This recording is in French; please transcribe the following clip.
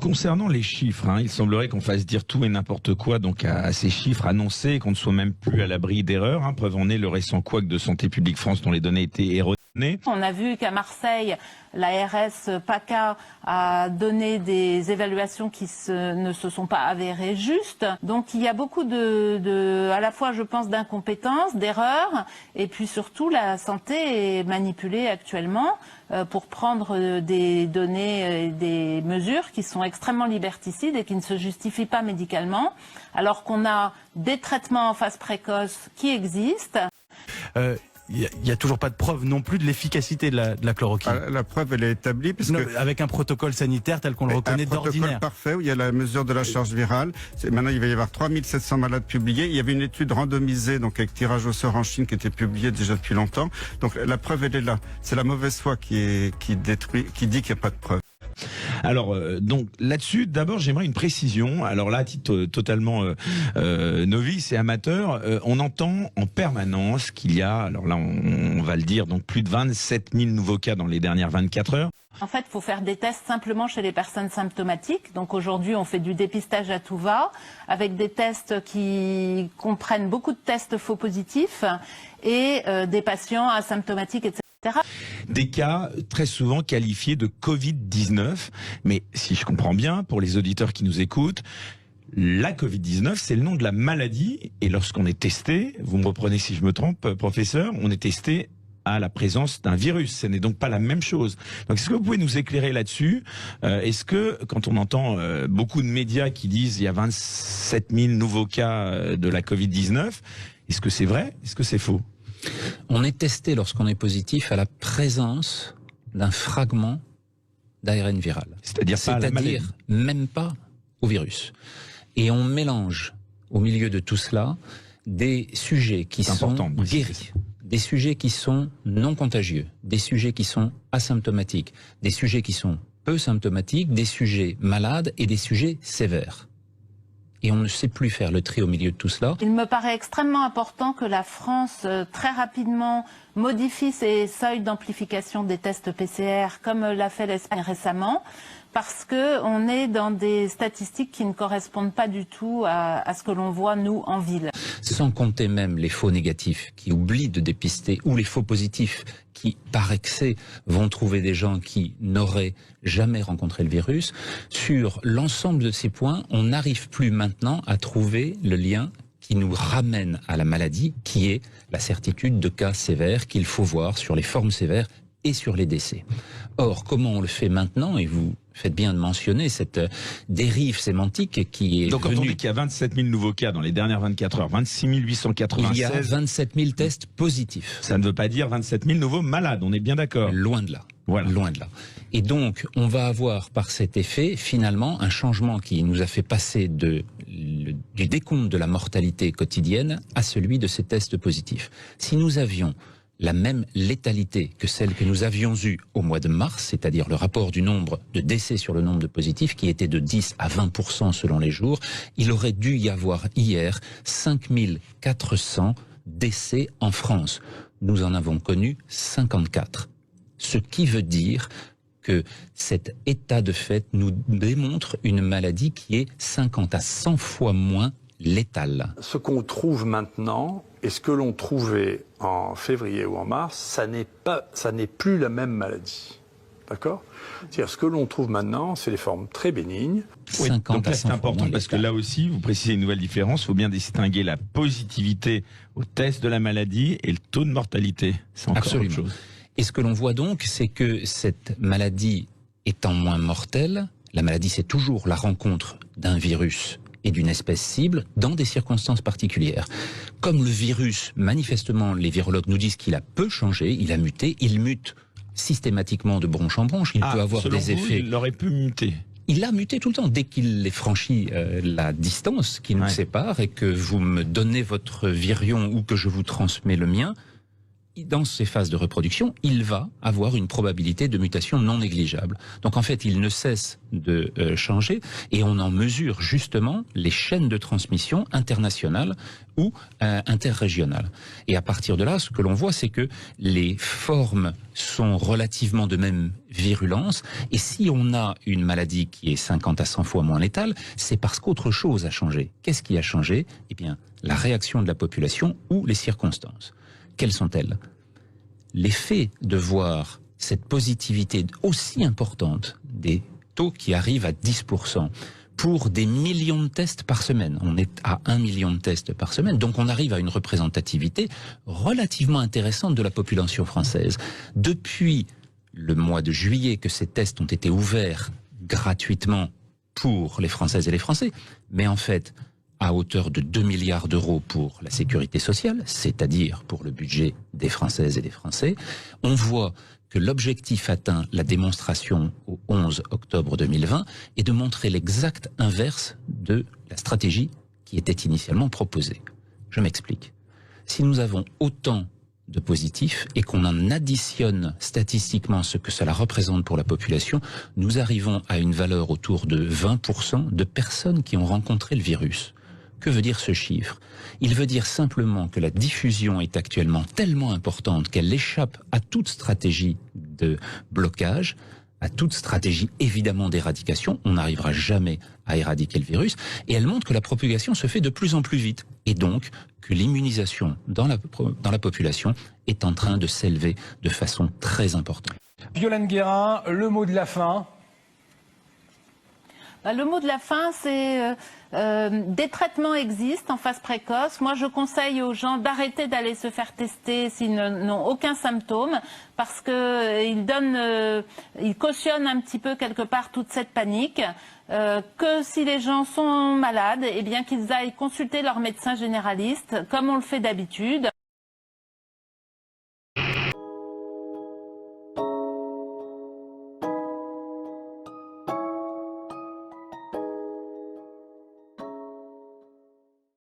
Concernant les chiffres, il semblerait qu'on fasse dire tout et n'importe quoi donc à ces chiffres annoncés et qu'on ne soit même plus à l'abri d'erreurs. Preuve en est le récent couac de Santé publique France dont les données étaient erronées. On a vu qu'à Marseille, l'ARS PACA a donné des évaluations qui ne se sont pas avérées justes. Donc il y a beaucoup à la fois je pense d'incompétence, d'erreurs, et puis surtout la santé est manipulée actuellement pour prendre des données et des mesures qui sont extrêmement liberticides et qui ne se justifient pas médicalement, alors qu'on a des traitements en phase précoce qui existent. Il n'y a toujours pas de preuve non plus de l'efficacité de la chloroquine. La preuve, elle est établie. Parce que avec un protocole sanitaire tel qu'on le reconnaît d'ordinaire. Un protocole parfait où il y a la mesure de la charge virale. Maintenant, il va y avoir 3700 malades publiés. Il y avait une étude randomisée, donc avec tirage au sort en Chine, qui était publiée déjà depuis longtemps. Donc la preuve, elle est là. C'est la mauvaise foi qui dit qu'il n'y a pas de preuve. Alors, donc là-dessus, d'abord, j'aimerais une précision. Alors là, à titre totalement novice et amateur, on entend en permanence qu'il y a, alors là, on va le dire, donc plus de 27 000 nouveaux cas dans les dernières 24 heures. En fait, il faut faire des tests simplement chez les personnes symptomatiques. Donc aujourd'hui, on fait du dépistage à tout va, avec des tests qui comprennent beaucoup de tests faux positifs et des patients asymptomatiques, etc. Des cas très souvent qualifiés de Covid-19. Mais si je comprends bien, pour les auditeurs qui nous écoutent, la Covid-19, c'est le nom de la maladie. Et lorsqu'on est testé, vous me reprenez si je me trompe, professeur, on est testé à la présence d'un virus. Ce n'est donc pas la même chose. Donc, est-ce que vous pouvez nous éclairer là-dessus? Est-ce que, quand on entend beaucoup de médias qui disent il y a 27 000 nouveaux cas de la Covid-19, est-ce que c'est vrai? Est-ce que c'est faux? On est testé lorsqu'on est positif à la présence d'un fragment d'ARN viral. C'est-à-dire même pas au virus. Et on mélange au milieu de tout cela des sujets qui sont guéris, des sujets qui sont non contagieux, des sujets qui sont asymptomatiques, des sujets qui sont peu symptomatiques, des sujets malades et des sujets sévères. Et on ne sait plus faire le tri au milieu de tout cela. Il me paraît extrêmement important que la France, très rapidement, modifie ses seuils d'amplification des tests PCR, comme l'a fait l'Espagne récemment, parce qu'on est dans des statistiques qui ne correspondent pas du tout à ce que l'on voit, nous, en ville. Sans compter même les faux négatifs qui oublient de dépister, ou les faux positifs qui, par excès, vont trouver des gens qui n'auraient jamais rencontré le virus. Sur l'ensemble de ces points, on n'arrive plus maintenant à trouver le lien qui nous ramène à la maladie, qui est la certitude de cas sévères qu'il faut voir sur les formes sévères et sur les décès. Or, comment on le fait maintenant, et vous faites bien de mentionner cette dérive sémantique qui est donc quand on dit qu'il y a 27 000 nouveaux cas dans les dernières 24 heures, 26 896... Il y a 27 000 tests positifs. Ça ne veut pas dire 27 000 nouveaux malades, on est bien d'accord. Loin de là. Voilà. Loin de là. Et donc, on va avoir par cet effet, finalement, un changement qui nous a fait passer du décompte de la mortalité quotidienne à celui de ces tests positifs. Si nous avions la même létalité que celle que nous avions eue au mois de mars, c'est-à-dire le rapport du nombre de décès sur le nombre de positifs, qui était de 10 à 20% selon les jours, il aurait dû y avoir hier 5400 décès en France. Nous en avons connu 54. Ce qui veut dire que cet état de fait nous démontre une maladie qui est 50 à 100 fois moins létale. Ce qu'on trouve maintenant et ce que l'on trouvait en février ou en mars, ça n'est plus la même maladie. D'accord ? C'est-à-dire ce que l'on trouve maintenant, c'est des formes très bénignes. Oui, donc là c'est important parce que là aussi, vous précisez une nouvelle différence, il faut bien distinguer la positivité au test de la maladie et le taux de mortalité. C'est encore autre chose. Et ce que l'on voit donc, c'est que cette maladie étant moins mortelle, la maladie c'est toujours la rencontre d'un virus et d'une espèce cible dans des circonstances particulières. Comme le virus, manifestement, les virologues nous disent qu'il a peu changé, il a muté, il mute systématiquement de bronche en bronche, il peut avoir des effets... Il aurait pu muter. Il a muté tout le temps. Dès qu'il ait franchi la distance qui nous sépare et que vous me donnez votre virion ou que je vous transmets le mien, dans ces phases de reproduction, il va avoir une probabilité de mutation non négligeable. Donc en fait, il ne cesse de changer et on en mesure justement les chaînes de transmission internationales ou interrégionales. Et à partir de là, ce que l'on voit, c'est que les formes sont relativement de même virulence. Et si on a une maladie qui est 50 à 100 fois moins létale, c'est parce qu'autre chose a changé. Qu'est-ce qui a changé? Eh bien, la réaction de la population ou les circonstances. Quelles sont-elles? L'effet de voir cette positivité aussi importante des taux qui arrivent à 10%, pour des millions de tests par semaine. On est à 1 million de tests par semaine, donc on arrive à une représentativité relativement intéressante de la population française. Depuis le mois de juillet que ces tests ont été ouverts gratuitement pour les Françaises et les Français, mais en fait à hauteur de 2 milliards d'euros pour la sécurité sociale, c'est-à-dire pour le budget des Françaises et des Français, on voit que l'objectif atteint, la démonstration au 11 octobre 2020, est de montrer l'exact inverse de la stratégie qui était initialement proposée. Je m'explique. Si nous avons autant de positifs et qu'on en additionne statistiquement ce que cela représente pour la population, nous arrivons à une valeur autour de 20% de personnes qui ont rencontré le virus. Que veut dire ce chiffre? Il veut dire simplement que la diffusion est actuellement tellement importante qu'elle échappe à toute stratégie de blocage, à toute stratégie évidemment d'éradication. On n'arrivera jamais à éradiquer le virus. Et elle montre que la propagation se fait de plus en plus vite. Et donc que l'immunisation dans la population est en train de s'élever de façon très importante. Violaine Guérin, le mot de la fin. Le mot de la fin, c'est des traitements existent en phase précoce. Moi, je conseille aux gens d'arrêter d'aller se faire tester s'ils n'ont aucun symptôme, parce que ils cautionnent un petit peu quelque part toute cette panique. Que si les gens sont malades, eh bien qu'ils aillent consulter leur médecin généraliste, comme on le fait d'habitude.